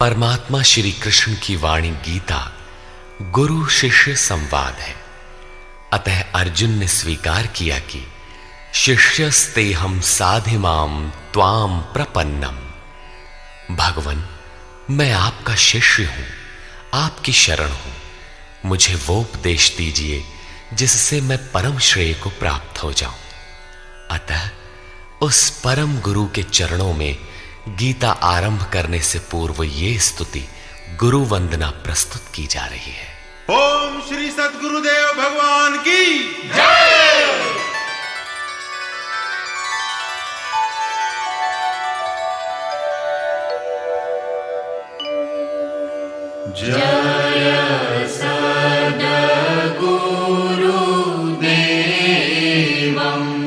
परमात्मा श्री कृष्ण की वाणी गीता गुरु शिष्य संवाद है। अतः अर्जुन ने स्वीकार किया कि शिष्यस्तेहं साधिमाम त्वाम प्रपन्नम। भगवन, मैं आपका शिष्य हूं, आपकी शरण हूं। मुझे वो उपदेश दीजिए जिससे मैं परम श्रेय को प्राप्त हो जाऊं। अतः उस परम गुरु के चरणों में गीता आरंभ करने से पूर्व ये स्तुति गुरु वंदना प्रस्तुत की जा रही है। ओम श्री सद्गुरुदेव भगवान की जय। जय सद्गुरुदेवं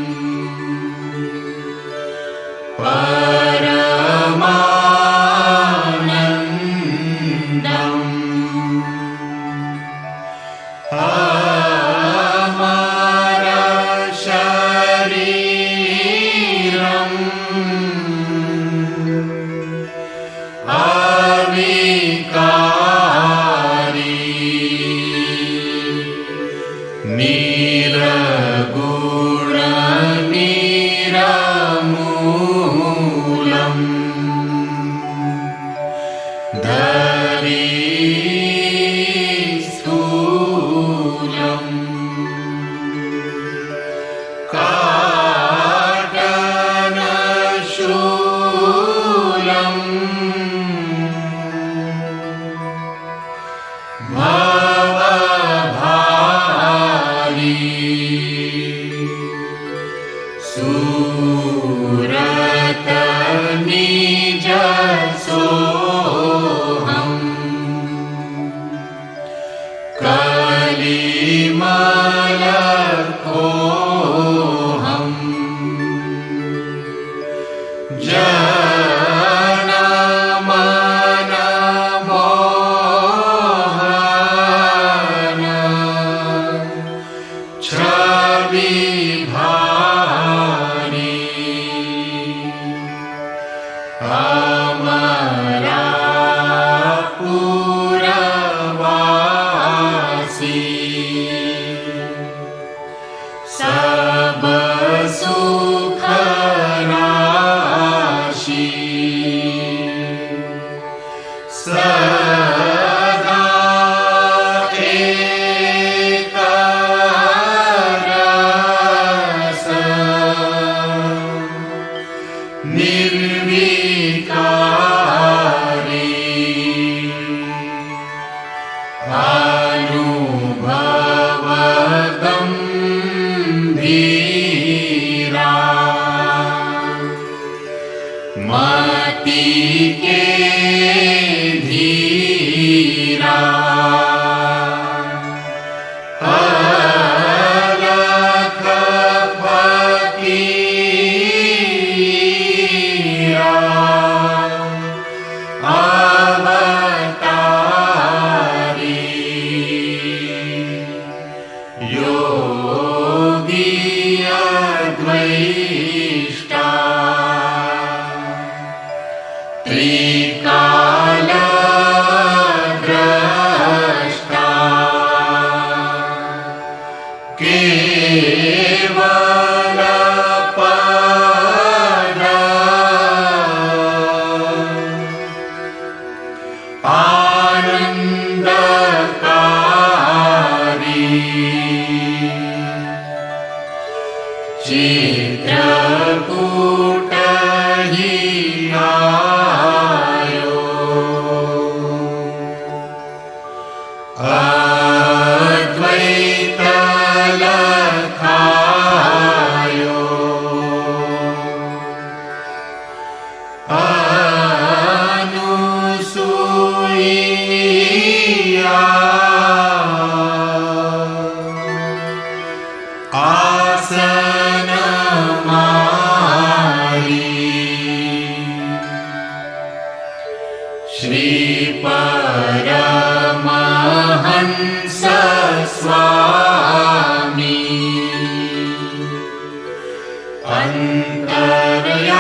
अंतर्यामी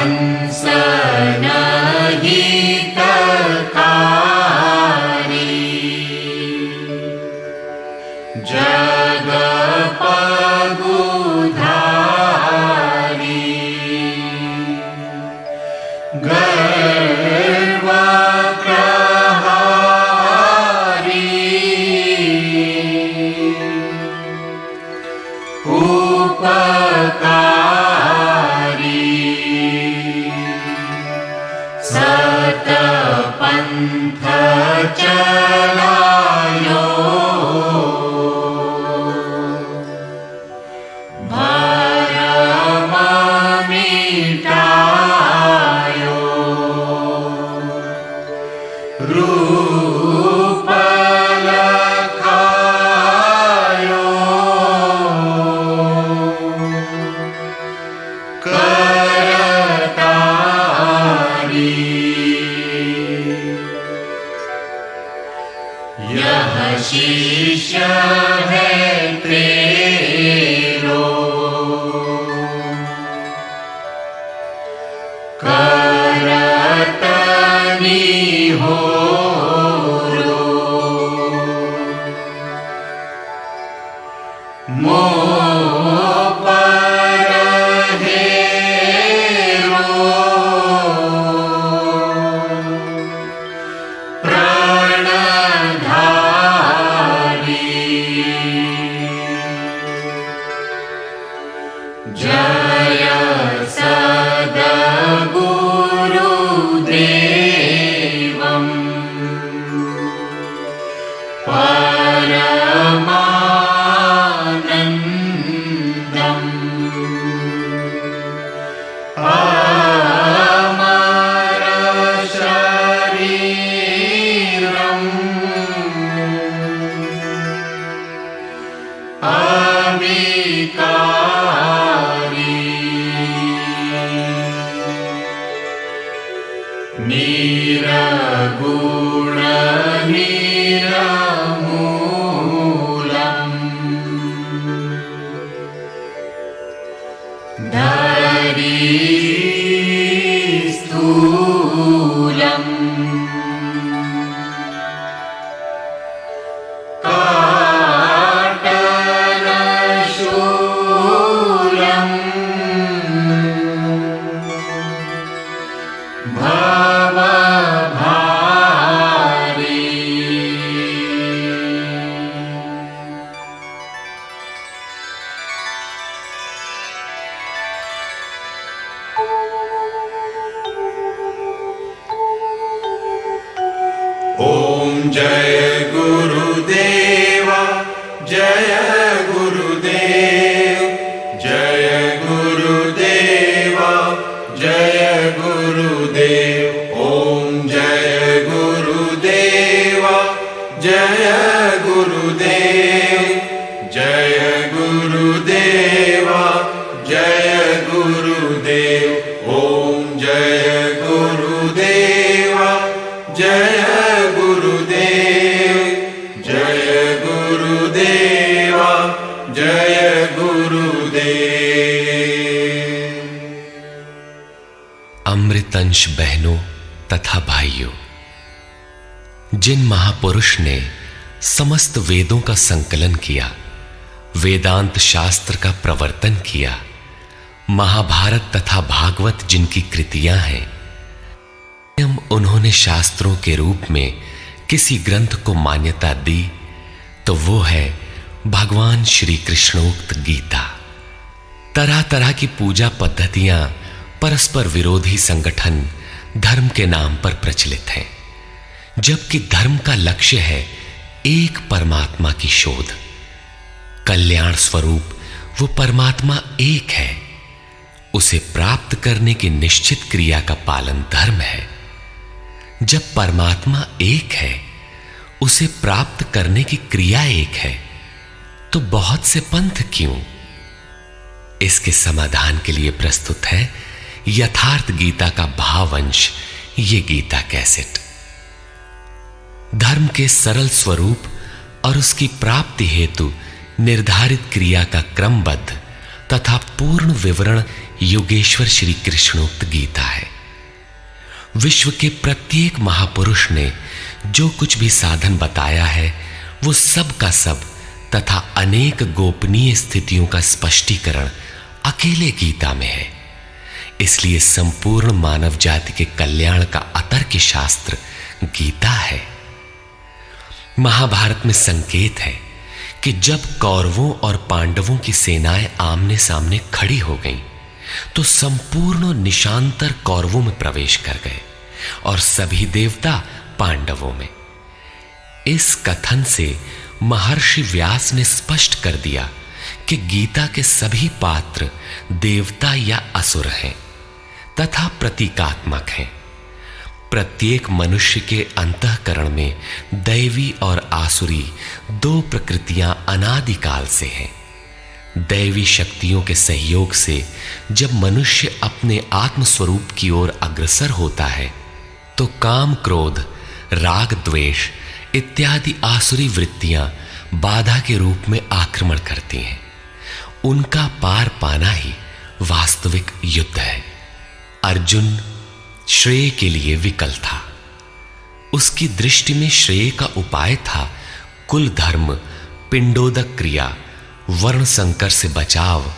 कंस नहीं तकारी जग पगुधारी गर्व प्रहारी उपकारी सत पंथ चलायो भरम मिटायो रूप लखायो करतारी यह शिष्य है तेरो करत निहोरो मोह पर हेरो प्राणधारी जय सद्गुरुदेवम् परमानन्दम् अमर शरीरम् अविकारी निरगुण निरमूलम् धरी स्थूलम् काटनशूलम् भवभारी ओम जय गुरुदेव जय गुरुदेव जय गुरुदेव जय गुरुदेव ओम जय गुरुदेव जय गुरुदेव जय गुरुदेव जय गुरुदेव ओम जय गुरुदेव जय गुरुदेव जय गुरुदेव जय गुरुदेव। अमृतंश बहनों तथा भाइयों, जिन महापुरुष ने समस्त वेदों का संकलन किया, वेदांत शास्त्र का प्रवर्तन किया, महाभारत तथा भागवत जिनकी कृतियां हैं, उन्होंने शास्त्रों के रूप में किसी ग्रंथ को मान्यता दी तो वो है भगवान श्री कृष्णोक्त गीता। तरह तरह की पूजा पद्धतियां, परस्पर विरोधी संगठन धर्म के नाम पर प्रचलित हैं, जबकि धर्म का लक्ष्य है एक परमात्मा की शोध। कल्याण स्वरूप वो परमात्मा एक है, उसे प्राप्त करने की निश्चित क्रिया का पालन धर्म है। जब परमात्मा एक है, उसे प्राप्त करने की क्रिया एक है, तो बहुत से पंथ क्यों? इसके समाधान के लिए प्रस्तुत है यथार्थ गीता का भावांश, ये गीता कैसेट। धर्म के सरल स्वरूप और उसकी प्राप्ति हेतु निर्धारित क्रिया का क्रमबद्ध तथा पूर्ण विवरण योगेश्वर श्री कृष्णोक्त गीता है। विश्व के प्रत्येक महापुरुष ने जो कुछ भी साधन बताया है वो सब का सब तथा अनेक गोपनीय स्थितियों का स्पष्टीकरण अकेले गीता में है। इसलिए संपूर्ण मानव जाति के कल्याण का अतर्क शास्त्र गीता है। महाभारत में संकेत है कि जब कौरवों और पांडवों की सेनाएं आमने सामने खड़ी हो गईं, तो संपूर्ण निशांतर कौरवों में प्रवेश कर गए और सभी देवता पांडवों में। इस कथन से महर्षि व्यास ने स्पष्ट कर दिया कि गीता के सभी पात्र देवता या असुर हैं तथा प्रतीकात्मक हैं। प्रत्येक मनुष्य के अंतःकरण में दैवी और आसुरी दो प्रकृतियां अनादिकाल से हैं। दैवी शक्तियों के सहयोग से जब मनुष्य अपने आत्म स्वरूप की ओर अग्रसर होता है तो काम, क्रोध, राग, द्वेष इत्यादि आसुरी वृत्तियां बाधा के रूप में आक्रमण करती हैं। उनका पार पाना ही वास्तविक युद्ध है। अर्जुन श्रेय के लिए विकल था। उसकी दृष्टि में श्रेय का उपाय था कुल धर्म, पिंडोदक क्रिया, वर्ण संकर से बचाव,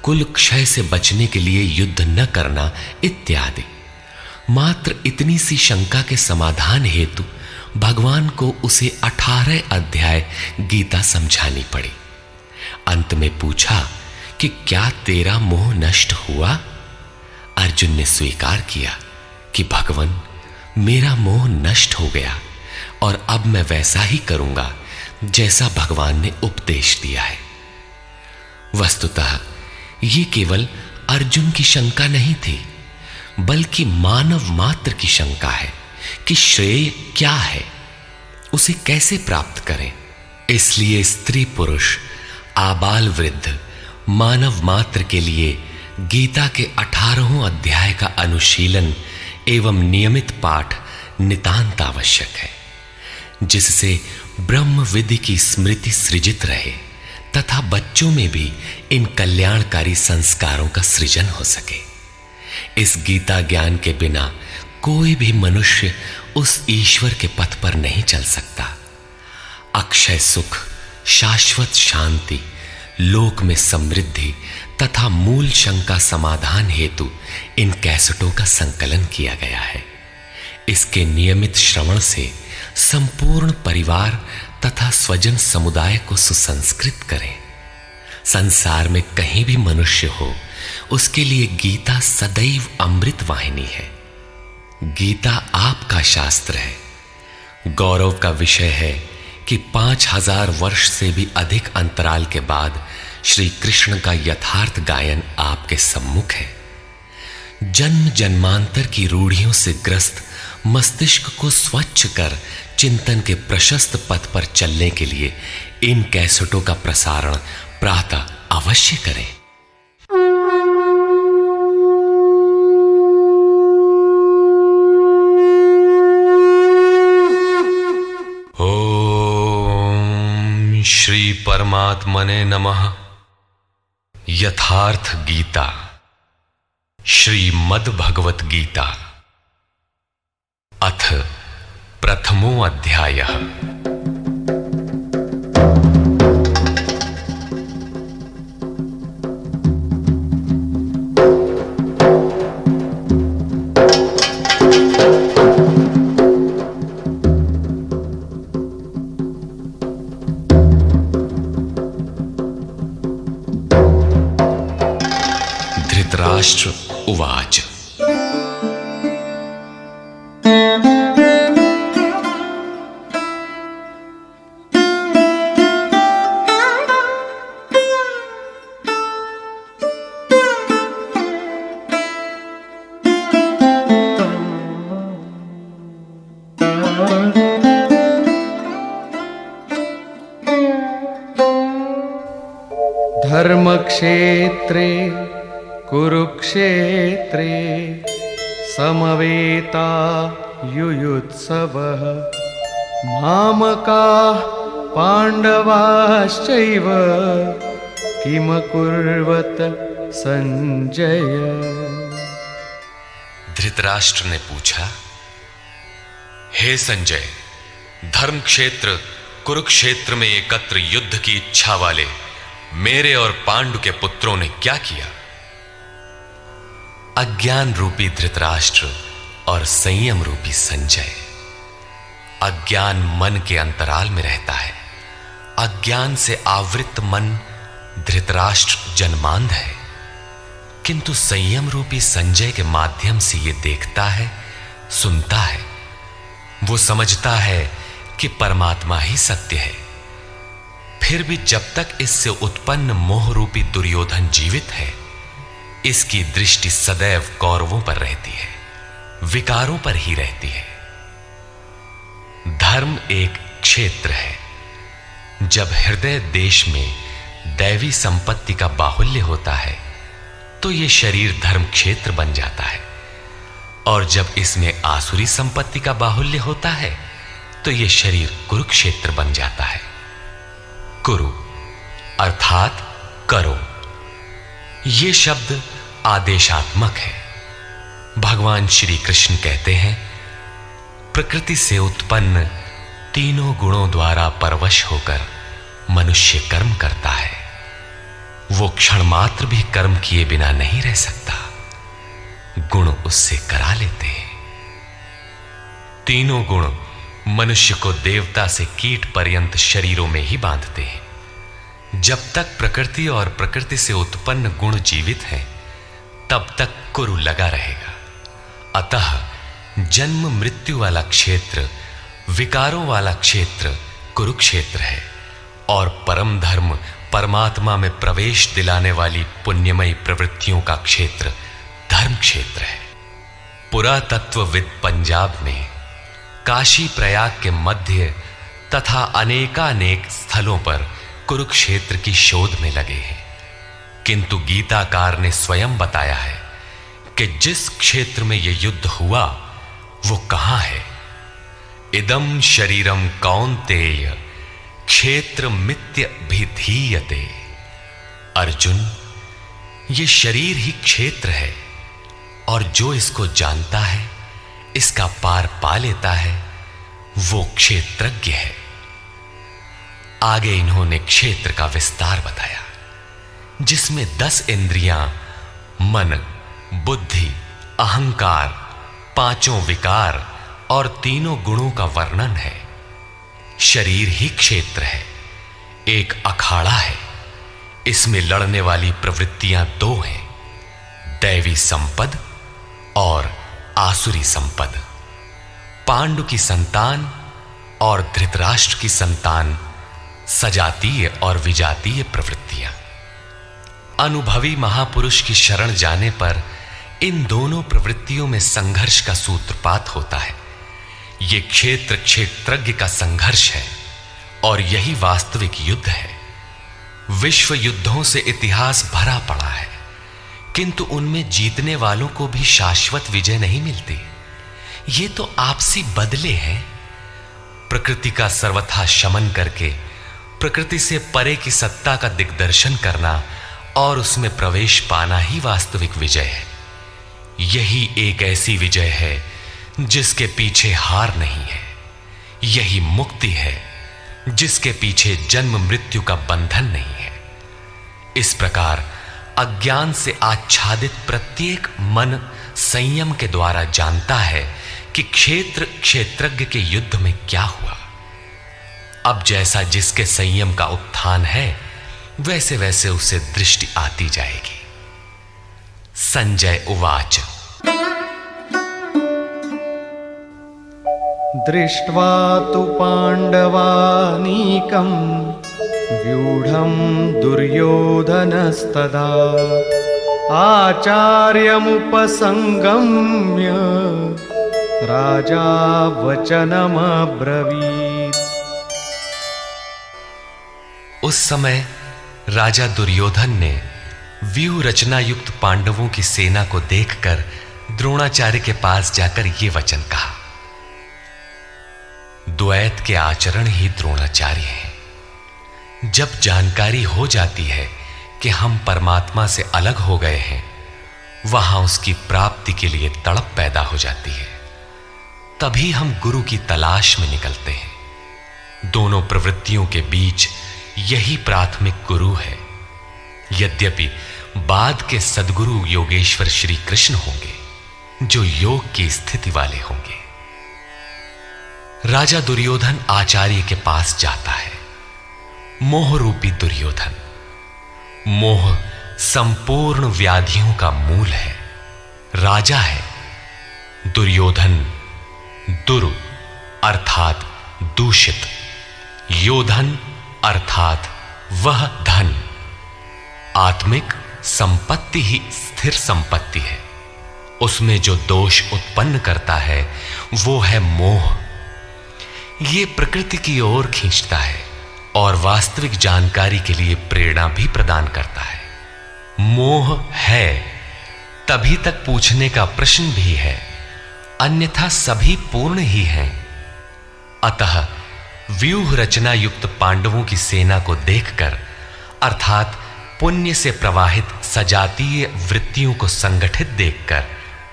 कुल क्षय से बचने के लिए युद्ध न करना इत्यादि। मात्र इतनी सी शंका के समाधान हेतु भगवान को उसे 18 अध्याय गीता समझानी पड़ी। अंत में पूछा कि क्या तेरा मोह नष्ट हुआ? अर्जुन ने स्वीकार किया कि भगवान, मेरा मोह नष्ट हो गया और अब मैं वैसा ही करूंगा जैसा भगवान ने उपदेश दिया है। वस्तुतः ये केवल अर्जुन की शंका नहीं थी, बल्कि मानव मात्र की शंका है कि श्रेय क्या है, उसे कैसे प्राप्त करें। इसलिए स्त्री पुरुष, आबाल वृद्ध, मानव मात्र के लिए गीता के 18 अध्याय का अनुशीलन एवं नियमित पाठ नितांत आवश्यक है, जिससे ब्रह्म विधि की स्मृति सृजित रहे तथा बच्चों में भी इन कल्याणकारी संस्कारों का सृजन हो सके। इस गीता ज्ञान के बिना कोई भी मनुष्य उस ईश्वर के पथ पर नहीं चल सकता। अक्षय सुख, शाश्वत शांति, लोक में समृद्धि तथा मूल शंका समाधान हेतु इन कैसेटों का संकलन किया गया है। इसके नियमित श्रवण से संपूर्ण परिवार तथा स्वजन समुदाय को सुसंस्कृत करें। संसार में कहीं भी मनुष्य हो, उसके लिए गीता सदैव अमृत वाहिनी है। गीता आपका शास्त्र है। गौरव का विषय है कि 5000 वर्ष से भी अधिक अंतराल के बाद श्री कृष्ण का यथार्थ गायन आपके सम्मुख है। जन्म जन्मांतर की रूढ़ियों से ग्रस्त मस्तिष्क को स्वच्छ कर चिंतन के प्रशस्त पथ पर चलने के लिए इन कैसेटों का प्रसारण प्रातः अवश्य करें। ओम श्री परमात्मने नमः। यथार्थ गीता, श्रीमद् भगवत गीता, अथ प्रथमो अध्यायः। धृतराष्ट्र उवाच। धर्मक्षेत्रे कुरुक्षेत्रे समवेता युयुत्सवः मामकाः पाण्डवाश्चैव किमकुर्वत संजय। धृतराष्ट्र ने पूछा, हे संजय, धर्म क्षेत्र कुरुक्षेत्र में एकत्र युद्ध की इच्छा वाले मेरे और पांडु के पुत्रों ने क्या किया? अज्ञान रूपी धृतराष्ट्र और संयम रूपी संजय। अज्ञान मन के अंतराल में रहता है। अज्ञान से आवृत मन धृतराष्ट्र जन्मांध है, किंतु संयम रूपी संजय के माध्यम से यह देखता है, सुनता है। वो समझता है कि परमात्मा ही सत्य है। फिर भी जब तक इससे उत्पन्न मोह रूपी दुर्योधन जीवित है, इसकी दृष्टि सदैव कौरवों पर रहती है, विकारों पर ही रहती है। धर्म एक क्षेत्र है। जब हृदय देश में दैवी संपत्ति का बाहुल्य होता है तो यह शरीर धर्म क्षेत्र बन जाता है, और जब इसमें आसुरी संपत्ति का बाहुल्य होता है तो यह शरीर कुरुक्षेत्र बन जाता है। कुरु अर्थात करो। यह शब्द आदेशात्मक है। भगवान श्री कृष्ण कहते हैं, प्रकृति से उत्पन्न तीनों गुणों द्वारा परवश होकर मनुष्य कर्म करता है। वो क्षण मात्र भी कर्म किए बिना नहीं रह सकता। गुण उससे करा लेते हैं। तीनों गुण मनुष्य को देवता से कीट पर्यंत शरीरों में ही बांधते हैं। जब तक प्रकृति और प्रकृति से उत्पन्न गुण जीवित हैं, तब तक कुरु लगा रहेगा। अतः जन्म मृत्यु वाला क्षेत्र, विकारों वाला क्षेत्र कुरुक्षेत्र है, और परम धर्म परमात्मा में प्रवेश दिलाने वाली पुण्यमयी प्रवृत्तियों का क्षेत्र धर्म क्षेत्र है। पुरातत्वविद पंजाब में काशी प्रयाग के मध्य तथा अनेकानेक स्थलों पर कुरुक्षेत्र की शोध में लगे हैं, किंतु गीताकार ने स्वयं बताया है कि जिस क्षेत्र में यह युद्ध हुआ वो कहां है। इदम शरीरम कौन्तेय क्षेत्र मित्य भिधीयते। अर्जुन, ये शरीर ही क्षेत्र है, और जो इसको जानता है, इसका पार पा लेता है, वो क्षेत्रज्ञ है। आगे इन्होंने क्षेत्र का विस्तार बताया, जिसमें 10 इंद्रियां, मन, बुद्धि, अहंकार, 5 विकार और 3 गुणों का वर्णन है। शरीर ही क्षेत्र है, एक अखाड़ा है। इसमें लड़ने वाली प्रवृत्तियां 2 हैं, दैवी संपद और आसुरी संपद। पांडु की संतान और धृतराष्ट्र की संतान सजातीय और विजातीय प्रवृत्तियां। अनुभवी महापुरुष की शरण जाने पर इन दोनों प्रवृत्तियों में संघर्ष का सूत्रपात होता है। यह क्षेत्र क्षेत्रज्ञ का संघर्ष है, और यही वास्तविक युद्ध है। विश्व युद्धों से इतिहास भरा पड़ा है, किंतु उनमें जीतने वालों को भी शाश्वत विजय नहीं मिलती। ये तो आपसी बदले हैं। प्रकृति का सर्वथा शमन करके प्रकृति से परे की सत्ता का दिग्दर्शन करना और उसमें प्रवेश पाना ही वास्तविक विजय है। यही एक ऐसी विजय है जिसके पीछे हार नहीं है। यही मुक्ति है जिसके पीछे जन्म मृत्यु का बंधन नहीं है। इस प्रकार अज्ञान से आच्छादित प्रत्येक मन संयम के द्वारा जानता है कि क्षेत्र क्षेत्रज्ञ के युद्ध में क्या हुआ। अब जैसा जिसके संयम का उत्थान है, वैसे वैसे उसे दृष्टि आती जाएगी। संजय उवाच। दृष्ट्वा तु पाण्डवानीकं व्यूढं दुर्योधनस्तदा आचार्यमुपसंगम्य राजा वचनमब्रवीत्। उस समय राजा दुर्योधन ने व्यूह रचना युक्त पांडवों की सेना को देखकर द्रोणाचार्य के पास जाकर ये वचन कहा। द्वैत के आचरण ही द्रोणाचार्य हैं। जब जानकारी हो जाती है कि हम परमात्मा से अलग हो गए हैं, वहां उसकी प्राप्ति के लिए तड़प पैदा हो जाती है। तभी हम गुरु की तलाश में निकलते हैं। दोनों प्रवृत्तियों के बीच यही प्राथमिक गुरु है। यद्यपि बाद के सद्गुरु योगेश्वर श्री कृष्ण होंगे, जो योग की स्थिति वाले होंगे। राजा दुर्योधन आचार्य के पास जाता है। मोह रूपी दुर्योधन। मोह संपूर्ण व्याधियों का मूल है। राजा है, दुर्योधन दुरु अर्थात दूषित, योधन अर्थात वह धन। आत्मिक संपत्ति ही स्थिर संपत्ति है। उसमें जो दोष उत्पन्न करता है वो है मोह। ये प्रकृति की ओर खींचता है और वास्तविक जानकारी के लिए प्रेरणा भी प्रदान करता है। मोह है तभी तक पूछने का प्रश्न भी है, अन्यथा सभी पूर्ण ही हैं। अतः व्यूह रचना युक्त पांडवों की सेना को देखकर, अर्थात पुण्य से प्रवाहित सजातीय वृत्तियों को संगठित देखकर,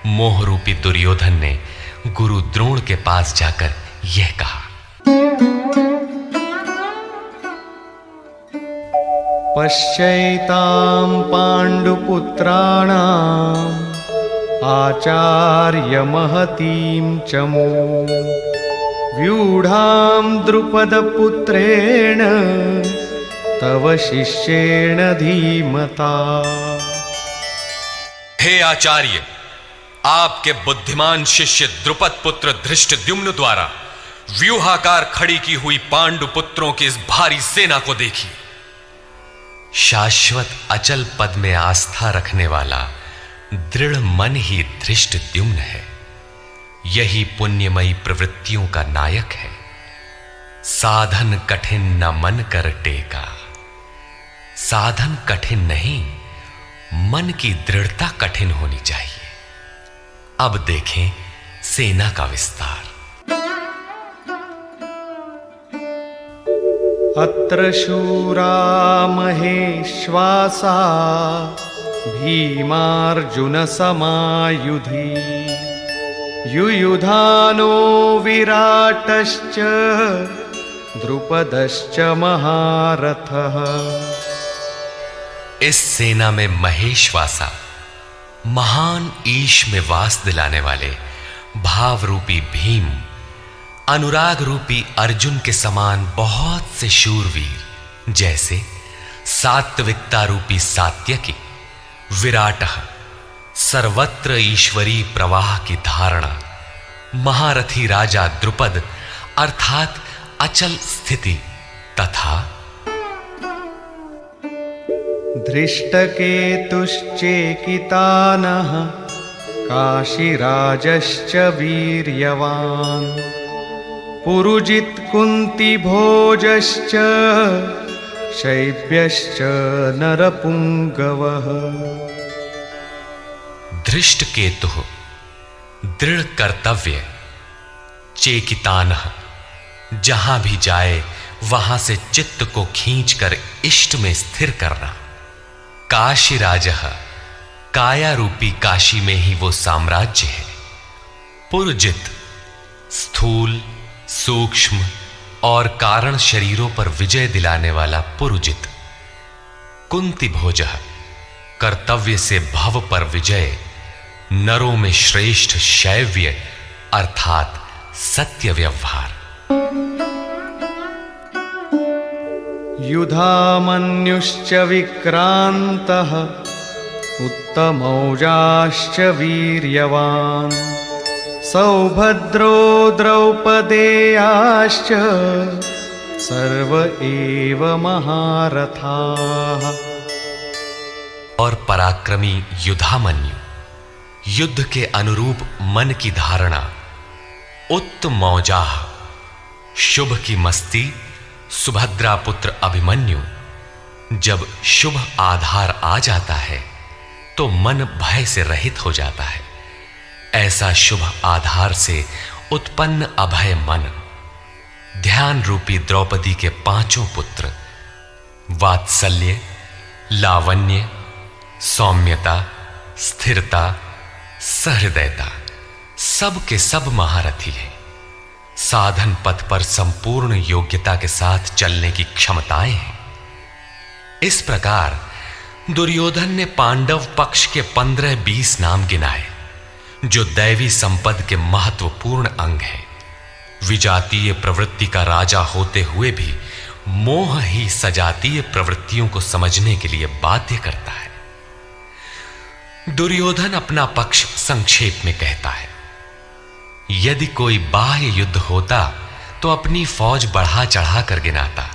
मोह रूपी दुर्योधन ने गुरु द्रोण के पास जाकर यह कहा। पश्यैतां पांडुपुत्राणां आचार्य महतीं चमू व्यूढ़ां द्रुपदपुत्रेण तव शिष्येण धीमता। हे आचार्य, आपके बुद्धिमान शिष्य द्रुपद पुत्र धृष्टद्युम्न द्वारा व्यूहाकार खड़ी की हुई पांडु पुत्रों की इस भारी सेना को देखिए। शाश्वत अचल पद में आस्था रखने वाला दृढ़ मन ही धृष्टद्युम्न है। यही पुण्यमयी प्रवृत्तियों का नायक है। साधन कठिन न मन कर टेका। साधन कठिन नहीं, मन की दृढ़ता कठिन होनी चाहिए। अब देखें सेना का विस्तार। अत्र शूरा महेश्वासा भीमार्जुन समायुधि युयुधानो विराटश्च द्रुपदश्च महारथः। इस सेना में महेश्वासा, महान ईश में वास दिलाने वाले भाव रूपी भीम, अनुराग रूपी अर्जुन के समान बहुत से शूरवीर, जैसे सात्विकता रूपी सात्यकी, विराटः, सर्वत्र ईश्वरी प्रवाह की धारणा, महारथी राजा द्रुपद अर्थात अचल स्थिति, तथा धृष्टकेतुश्चेकितानः काशीराजश्च वीर्यवान् पुरुजित कुंती भोजश्च शैब्यश्च नरपुंगवः। धृष्ट केतु दृढ़ कर्तव्य, चेकितानः जहां भी जाए वहां से चित्त को खींचकर इष्ट में स्थिर करना, काशीराजः काया रूपी काशी में ही वो साम्राज्य है, पुरजित स्थूल सूक्ष्म और कारण शरीरों पर विजय दिलाने वाला पुरुजित, कुंती भोजः कर्तव्य से भव पर विजय, नरों में श्रेष्ठ शैव्य अर्थात सत्य व्यवहार। युधामन्युश्च विक्रान्तः उत्तमौजाश्च वीर्यवान् सौभद्रो द्रौपदेयाश्च सर्व एव महारथाः। और पराक्रमी युधामन्यु, युद्ध के अनुरूप मन की धारणा, उत्तमौजाः शुभ की मस्ती, सुभद्रा पुत्र अभिमन्यु। जब शुभ आधार आ जाता है तो मन भय से रहित हो जाता है। ऐसा शुभ आधार से उत्पन्न अभय मन, ध्यान रूपी द्रौपदी के पांचों पुत्र वात्सल्य, लावण्य, सौम्यता, स्थिरता, सहृदयता, सब के सब महारथी हैं। साधन पथ पर संपूर्ण योग्यता के साथ चलने की क्षमताएं हैं। इस प्रकार दुर्योधन ने पांडव पक्ष के 15-20 नाम गिनाए, जो दैवी संपद के महत्वपूर्ण अंग हैं। विजातीय प्रवृत्ति का राजा होते हुए भी मोह ही सजातीय प्रवृत्तियों को समझने के लिए बाध्य करता है। दुर्योधन अपना पक्ष संक्षेप में कहता है, यदि कोई बाह्य युद्ध होता तो अपनी फौज बढ़ा चढ़ा कर गिनाता।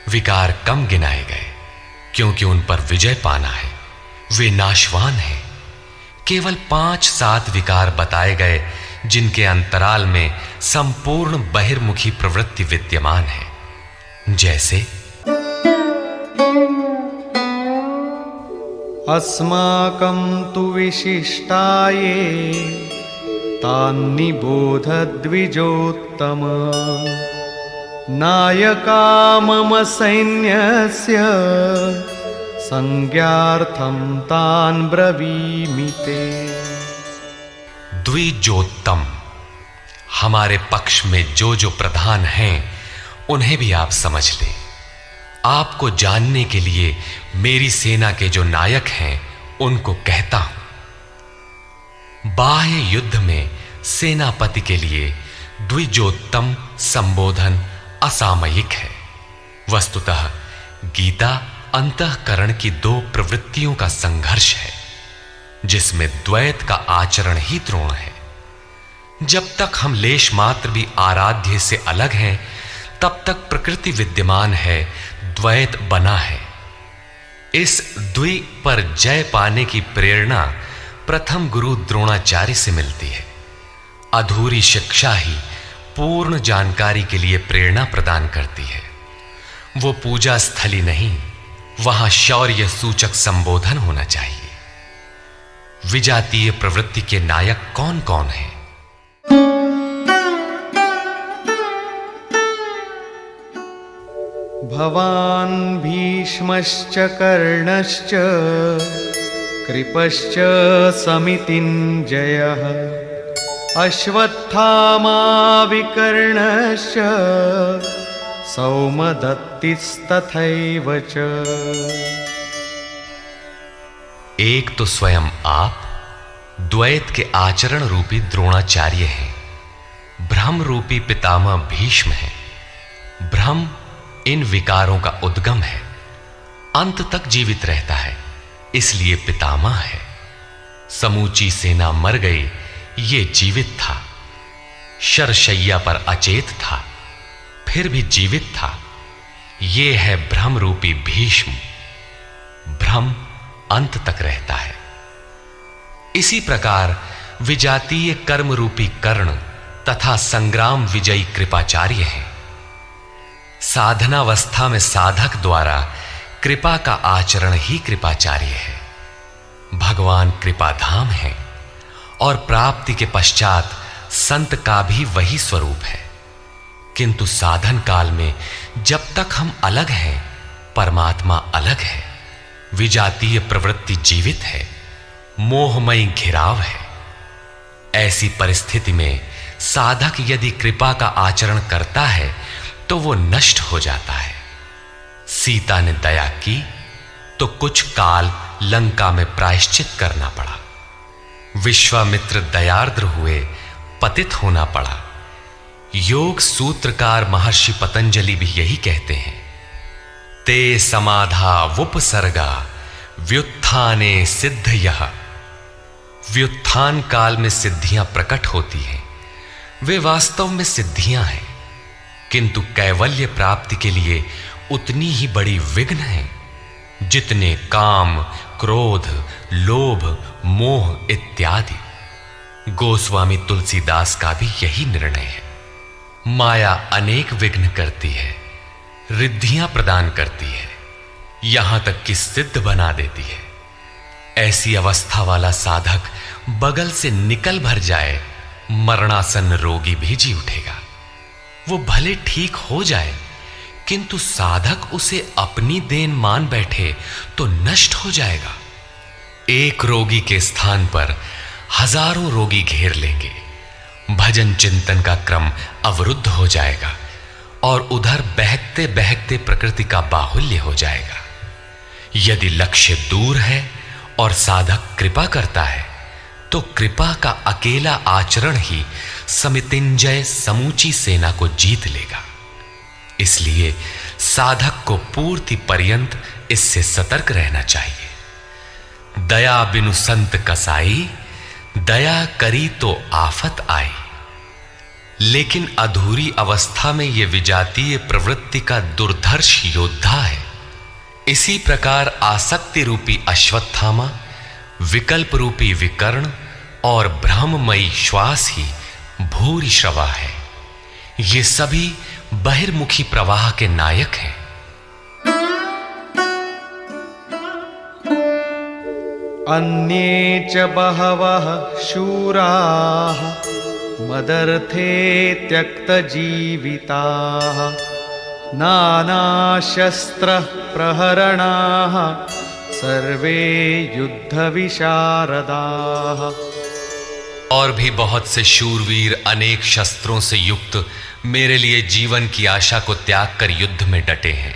विकार कम गिनाए गए, क्योंकि उन पर विजय पाना है। वे नाशवान हैं। केवल 5-7 विकार बताए गए, जिनके अंतराल में संपूर्ण बहिर्मुखी प्रवृत्ति विद्यमान है। जैसे अस्माकं तु विशिष्टाये तान्निबोध द्विजोत्तम, नायका मम सैन्यस्य संज्ञार्थं तान् ब्रवीमि ते। द्विजोत्तम, हमारे पक्ष में जो जो प्रधान हैं उन्हें भी आप समझ लें। आपको जानने के लिए मेरी सेना के जो नायक हैं उनको कहता हूं। बाह्य युद्ध में सेनापति के लिए द्विजोत्तम संबोधन असामयिक है। वस्तुतः गीता अंतःकरण की 2 प्रवृत्तियों का संघर्ष है, जिसमें द्वैत का आचरण ही द्रोण है। जब तक हम लेश मात्र भी आराध्य से अलग हैं, तब तक प्रकृति विद्यमान है, द्वैत बना है। इस द्वि पर जय पाने की प्रेरणा प्रथम गुरु द्रोणाचार्य से मिलती है। अधूरी शिक्षा ही पूर्ण जानकारी के लिए प्रेरणा प्रदान करती है। वो पूजा स्थली नहीं, वहां शौर्य सूचक संबोधन होना चाहिए। विजातीय प्रवृत्ति के नायक कौन कौन हैं? भवान् भीष्मश्च कर्णश्च कृपश्च समितिञ्जयः अश्वत्थामा विकर्णश्च सौमदत्तिस्तथैव च। एक तो स्वयं आप द्वैत के आचरण रूपी द्रोणाचार्य हैं। भ्रम रूपी पितामह भीष्म है। भ्रम इन विकारों का उद्गम है, अंत तक जीवित रहता है, इसलिए पितामह है। समूची सेना मर गई, ये जीवित था। शरशैया पर अचेत था, फिर भी जीवित था। ये है भ्रम रूपी भीष्म। भ्रम अंत तक रहता है। इसी प्रकार विजातीय कर्म रूपी कर्ण तथा संग्राम विजयी कृपाचार्य हैं। साधनावस्था में साधक द्वारा कृपा का आचरण ही कृपाचार्य है। भगवान कृपाधाम है और प्राप्ति के पश्चात संत का भी वही स्वरूप है। किंतु साधन काल में जब तक हम अलग हैं, परमात्मा अलग है। विजातीय प्रवृत्ति जीवित है, मोहमयी घिराव है। ऐसी परिस्थिति में साधक यदि कृपा का आचरण करता है तो वो नष्ट हो जाता है। सीता ने दया की तो कुछ काल लंका में प्रायश्चित करना पड़ा। विश्वामित्र दयार्द्र हुए, पतित होना पड़ा। योग सूत्रकार महर्षि पतंजलि भी यही कहते हैं, ते समाधा वुपसर्गा व्युत्थाने सिद्धयः। व्युत्थान काल में सिद्धियां प्रकट होती हैं, वे वास्तव में सिद्धियां हैं, किंतु कैवल्य प्राप्ति के लिए उतनी ही बड़ी विघ्न है जितने काम, क्रोध, लोभ, मोह इत्यादि। गोस्वामी तुलसीदास का भी यही निर्णय है। माया अनेक विघ्न करती है, रिद्धियां प्रदान करती है, यहां तक कि सिद्ध बना देती है। ऐसी अवस्था वाला साधक बगल से निकल भर जाए, मरणासन्न रोगी भी जी उठेगा। वो भले ठीक हो जाए, किंतु साधक उसे अपनी देन मान बैठे तो नष्ट हो जाएगा। एक रोगी के स्थान पर हजारों रोगी घेर लेंगे, भजन चिंतन का क्रम अवरुद्ध हो जाएगा और उधर बहकते बहकते प्रकृति का बाहुल्य हो जाएगा। यदि लक्ष्य दूर है और साधक कृपा करता है तो कृपा का अकेला आचरण ही समितिंजय समूची सेना को जीत लेगा। इसलिए साधक को पूर्ति पर्यंत इससे सतर्क रहना चाहिए। दया बिनु संत कसाई, दया करी तो आफत आई। लेकिन अधूरी अवस्था में यह विजातीय प्रवृत्ति का दुर्धर्ष योद्धा है। इसी प्रकार आसक्ति रूपी अश्वत्थामा, विकल्प रूपी विकर्ण और भ्रममयी श्वास ही भूरि श्रवा है। ये सभी बहिर्मुखी प्रवाह के नायक हैं। अन्ये च बहवः शूराः मदर्थे त्यक्तजीविताः नानाशस्त्रः प्रहरणाः सर्वे युद्धविशारदाः। और भी बहुत से शूरवीर अनेक शस्त्रों से युक्त मेरे लिए जीवन की आशा को त्याग कर युद्ध में डटे हैं।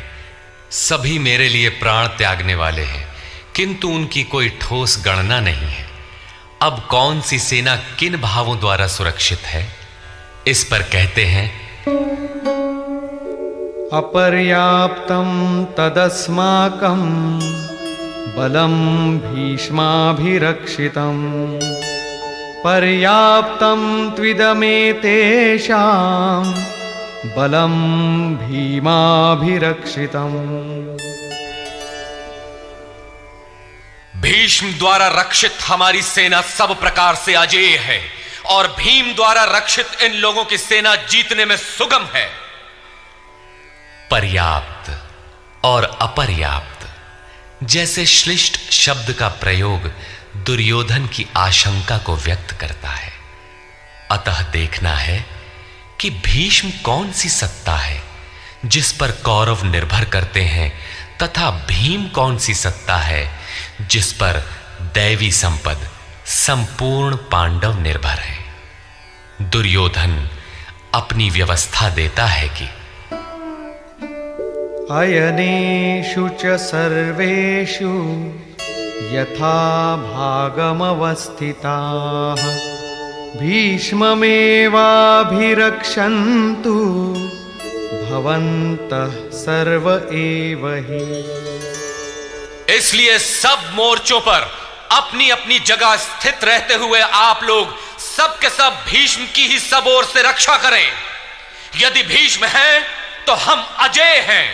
सभी मेरे लिए प्राण त्यागने वाले हैं, किंतु उनकी कोई ठोस गणना नहीं है। अब कौन सी सेना किन भावों द्वारा सुरक्षित है, इस पर कहते हैं अपर्याप्तं तदस्माकं बलं भीष्माभिरक्षितं पर्याप्तं त्विदमेतेषां बलं भीमाभिरक्षितम्। भीष्म द्वारा रक्षित हमारी सेना सब प्रकार से अजेय है और भीम द्वारा रक्षित इन लोगों की सेना जीतने में सुगम है। पर्याप्त और अपर्याप्त जैसे श्लिष्ट शब्द का प्रयोग दुर्योधन की आशंका को व्यक्त करता है। अतः देखना है कि भीष्म कौन सी सत्ता है जिस पर कौरव निर्भर करते हैं, तथा भीम कौन सी सत्ता है जिस पर दैवी संपद संपूर्ण पांडव निर्भर है। दुर्योधन अपनी व्यवस्था देता है कि अयनेषु च सर्वेषु यथा भागमवस्थिताः भीष्ममेवाभिरक्षन्तु भवन्तः सर्व एव हि। इसलिए सब मोर्चों पर अपनी अपनी जगह स्थित रहते हुए आप लोग सब के सब भीष्म की ही सब ओर से रक्षा करें। यदि भीष्म हैं तो हम अजेय हैं,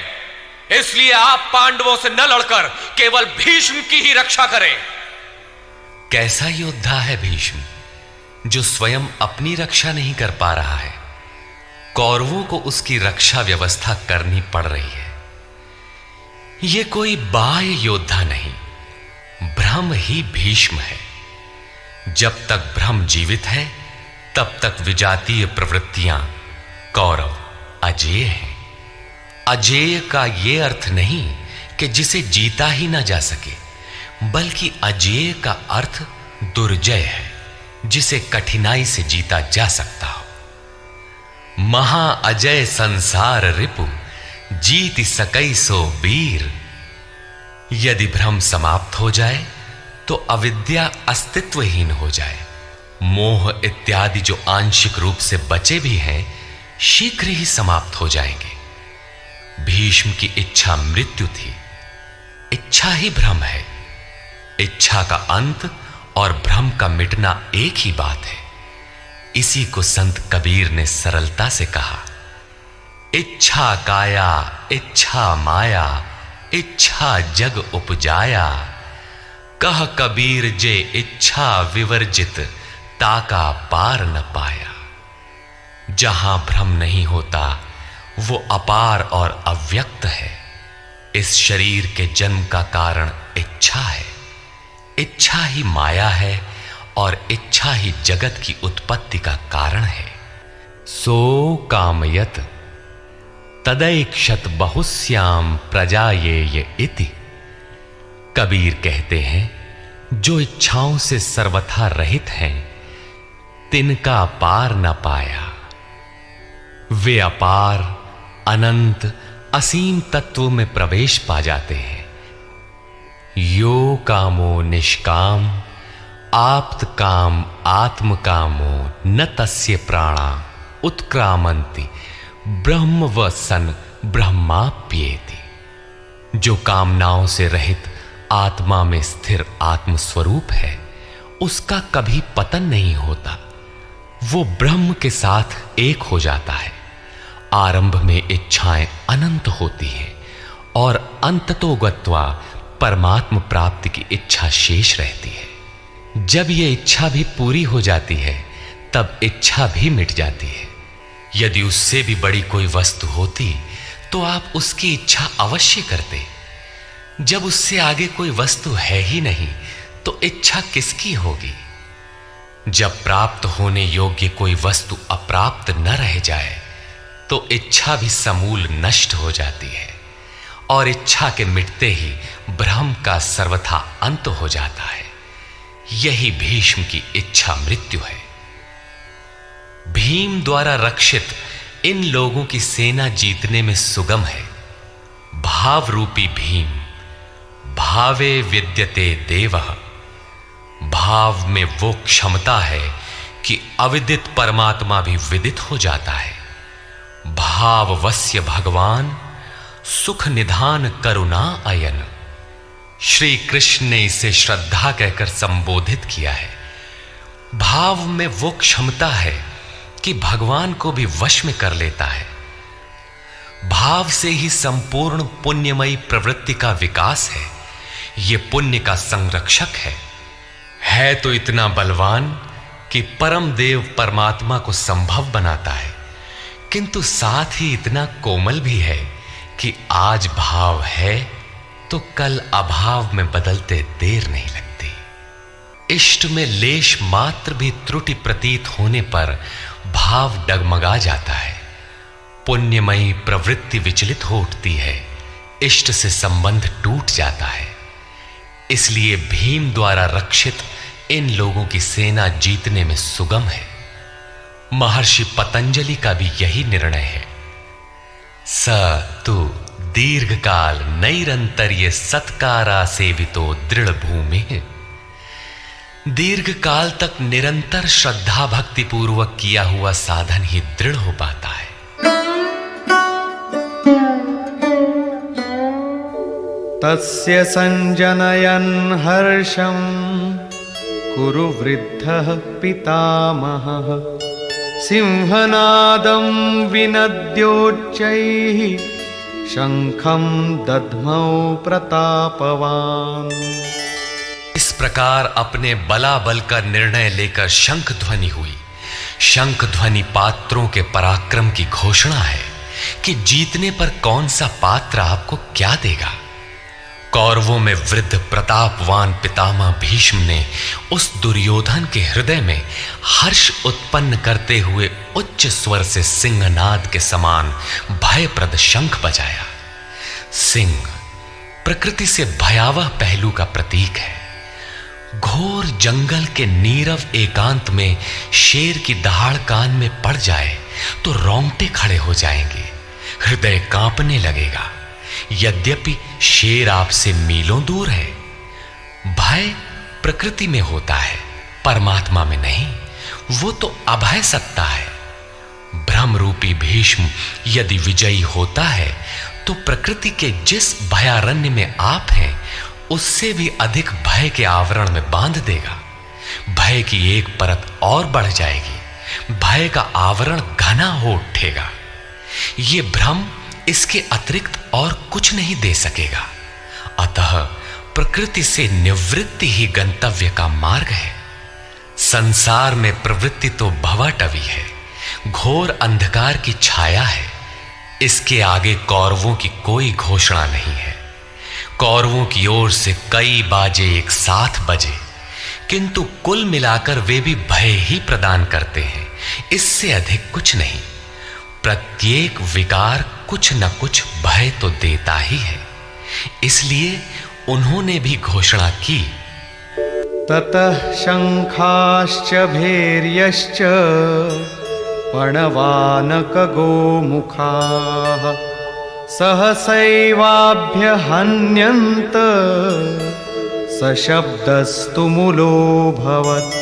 इसलिए आप पांडवों से न लड़कर केवल भीष्म की ही रक्षा करें। कैसा योद्धा है भीष्म, जो स्वयं अपनी रक्षा नहीं कर पा रहा है, कौरवों को उसकी रक्षा व्यवस्था करनी पड़ रही है। यह कोई बाह्य योद्धा नहीं, ब्रह्म ही भीष्म है। जब तक ब्रह्म जीवित है तब तक विजातीय प्रवृत्तियां कौरव अजेय हैं। अजेय का यह अर्थ नहीं कि जिसे जीता ही ना जा सके, बल्कि अजेय का अर्थ दुर्जय है, जिसे कठिनाई से जीता जा सकता हो। महा अजय संसार रिपु जीत सकई सो वीर। यदि भ्रम समाप्त हो जाए तो अविद्या अस्तित्वहीन हो जाए। मोह इत्यादि जो आंशिक रूप से बचे भी हैं, शीघ्र ही समाप्त हो जाएंगे। भीष्म की इच्छा मृत्यु थी, इच्छा ही भ्रम है। इच्छा का अंत और भ्रम का मिटना एक ही बात है। इसी को संत कबीर ने सरलता से कहा, इच्छा काया इच्छा माया इच्छा जग उपजाया। कह कबीर जे इच्छा विवर्जित ताका पार न पाया। जहां भ्रम नहीं होता वो अपार और अव्यक्त है। इस शरीर के जन्म का कारण इच्छा है, इच्छा ही माया है और इच्छा ही जगत की उत्पत्ति का कारण है। सो कामयत तदैक्षत बहुस्याम प्रजायेय इति। कबीर कहते हैं, जो इच्छाओं से सर्वथा रहित हैं, तिनका पार न पाया। वे अपार, अनंत, असीम तत्व में प्रवेश पा जाते हैं। यो कामो निष्काम आप्त काम आत्म कामो न तस्य प्राणा उत्क्रामंति ब्रह्म व सन ब्रह्माप्येति। जो कामनाओं से रहित आत्मा में स्थिर आत्म स्वरूप है, उसका कभी पतन नहीं होता। वो ब्रह्म के साथ एक हो जाता है। आरंभ में इच्छाएं अनंत होती हैं और अंततो गत्वा परमात्म प्राप्ति की इच्छा शेष रहती है। जब ये इच्छा भी पूरी हो जाती है, तब इच्छा भी मिट जाती है। यदि उससे भी बड़ी कोई वस्तु होती तो आप उसकी इच्छा अवश्य करते। जब उससे आगे कोई वस्तु है ही नहीं, तो इच्छा किसकी होगी? जब प्राप्त होने योग्य कोई वस्तु अप्राप्त न रह जाए, तो इच्छा भी समूल नष्ट हो जाती है और इच्छा के मिटते ही ब्रह्म का सर्वथा अंत हो जाता है। यही भीष्म की इच्छा मृत्यु है। भीम द्वारा रक्षित इन लोगों की सेना जीतने में सुगम है। भाव रूपी भीम, भावे विद्यते देवः। भाव में वो क्षमता है कि अविदित परमात्मा भी विदित हो जाता है। भाववस्य भगवान सुख निधान करुणा अयन। श्री कृष्ण ने इसे श्रद्धा कहकर संबोधित किया है। भाव में वो क्षमता है कि भगवान को भी वश में कर लेता है। भाव से ही संपूर्ण पुण्यमयी प्रवृत्ति का विकास है। ये पुण्य का संरक्षक है तो इतना बलवान कि परम देव परमात्मा को संभव बनाता है, किंतु साथ ही इतना कोमल भी है कि आज भाव है तो कल अभाव में बदलते देर नहीं लगती। इष्ट में लेश मात्र भी त्रुटि प्रतीत होने पर भाव डगमगा जाता है। पुण्यमयी प्रवृत्ति विचलित हो उठती है, इष्ट से संबंध टूट जाता है। इसलिए भीम द्वारा रक्षित इन लोगों की सेना जीतने में सुगम है। महर्षि पतंजलि का भी यही निर्णय है। स तु दीर्घ काल नैरंतर्य सत्कारा सेवितो दृढ़ भूमि। दीर्घ काल तक निरंतर श्रद्धा भक्ति पूर्वक किया हुआ साधन ही दृढ़ हो पाता है। तस्य संजनयन् हर्षं कुरु वृद्धः पितामहः। सिंहनादं विनद्योच्चैः शंखं दद्मौ प्रतापवान। इस प्रकार अपने बलाबल का निर्णय लेकर शंख ध्वनि हुई। शंख ध्वनि पात्रों के पराक्रम की घोषणा है कि जीतने पर कौन सा पात्र आपको क्या देगा। कौरवों में वृद्ध प्रतापवान पितामह भीष्म ने उस दुर्योधन के हृदय में हर्ष उत्पन्न करते हुए उच्च स्वर से सिंहनाद के समान भयप्रद शंख बजाया। सिंह प्रकृति से भयावह पहलू का प्रतीक है। घोर जंगल के नीरव एकांत में शेर की दहाड़ कान में पड़ जाए तो रोंगटे खड़े हो जाएंगे, हृदय कांपने लगेगा। यद्यपि शेर आपसे मीलों दूर है। भय प्रकृति में होता है, परमात्मा में नहीं। वो तो अभय सत्ता है। भ्रम रूपी भीष्म यदि विजयी होता है तो प्रकृति के जिस भयारण्य में आप हैं, उससे भी अधिक भय के आवरण में बांध देगा। भय की एक परत और बढ़ जाएगी, भय का आवरण घना हो उठेगा। ये भ्रम इसके अतिरिक्त और कुछ नहीं दे सकेगा। अतः प्रकृति से निवृत्ति ही गंतव्य का मार्ग है। संसार में प्रवृत्ति तो भवाटवी है, घोर अंधकार की छाया है। इसके आगे कौरवों की कोई घोषणा नहीं है। कौरवों की ओर से कई बाजे एक साथ बजे, किंतु कुल मिलाकर वे भी भय ही प्रदान करते हैं, इससे अधिक कुछ नहीं। प्रत्येक विकार कुछ न कुछ भय तो देता ही है। इसलिए उन्होंने भी घोषणा की, ततः शंखाश्च भैर्यश्च पणवानकगोमुखाः सहसैवाभ्यहन्यन्त सशब्दस्तु मूलोऽभवत्।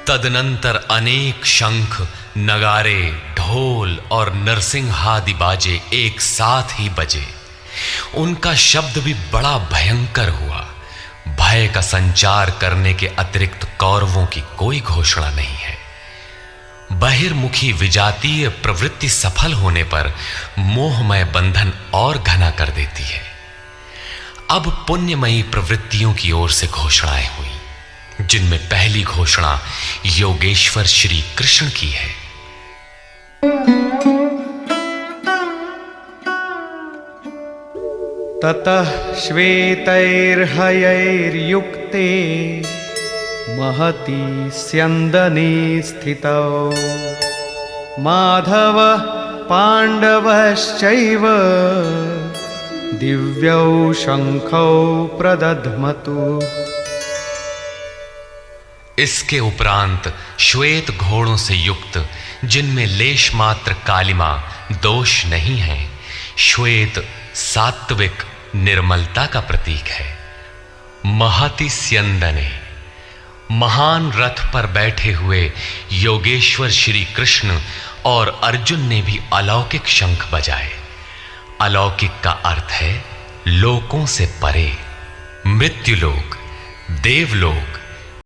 तदनंतर अनेक शंख, नगारे, ढोल और नरसिंहादि बाजे एक साथ ही बजे। उनका शब्द भी बड़ा भयंकर हुआ। भय का संचार करने के अतिरिक्त कौरवों की कोई घोषणा नहीं है। बहिर्मुखी विजातीय प्रवृत्ति सफल होने पर मोहमय बंधन और घना कर देती है। अब पुण्यमयी प्रवृत्तियों की ओर से घोषणाएं हुई, जिनमें पहली घोषणा योगेश्वर श्री कृष्ण की है। ततः श्वेतैर्हयैर्युक्ते महती स्यन्दने स्थितौ माधव पाण्डवश्चैव दिव्यौ शंखौ प्रदध्मतु। इसके उपरांत श्वेत घोड़ों से युक्त, जिनमें लेश मात्र कालिमा दोष नहीं है, श्वेत सात्विक निर्मलता का प्रतीक है। महति स्यन्दने, महान रथ पर बैठे हुए योगेश्वर श्री कृष्ण और अर्जुन ने भी अलौकिक शंख बजाए। अलौकिक का अर्थ है लोकों से परे, मृत्युलोक, देवलोक,